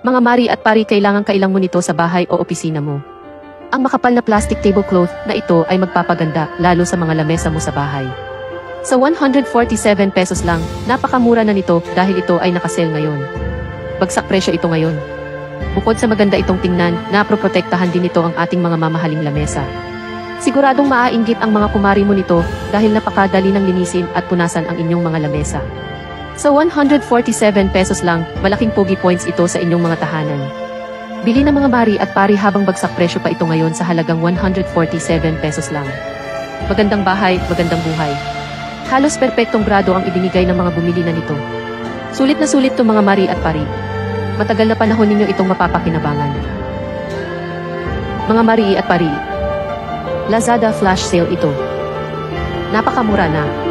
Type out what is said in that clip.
Mga mari at pari, kailangan mo nito sa bahay o opisina mo. Ang makapal na plastic tablecloth na ito ay magpapaganda lalo sa mga lamesa mo sa bahay. Sa 147 pesos lang, napakamura na nito dahil ito ay nakasale ngayon. Bagsak presyo ito ngayon. Bukod sa maganda itong tingnan, naproprotektahan din ito ang ating mga mamahaling lamesa. Siguradong maainggit ang mga kumari mo nito dahil napakadali ng linisin at punasan ang inyong mga lamesa. Sa 147 pesos lang, malaking pogi points ito sa inyong mga tahanan. Bili ng mga mari at pari habang bagsak presyo pa ito ngayon sa halagang 147 pesos lang. Magandang bahay, magandang buhay. Halos perpektong grado ang ibinigay ng mga bumili na nito. Sulit na sulit to mga mari at pari. Matagal na panahon ninyo itong mapapakinabangan. Mga mari at pari, Lazada flash sale ito. Napakamura na.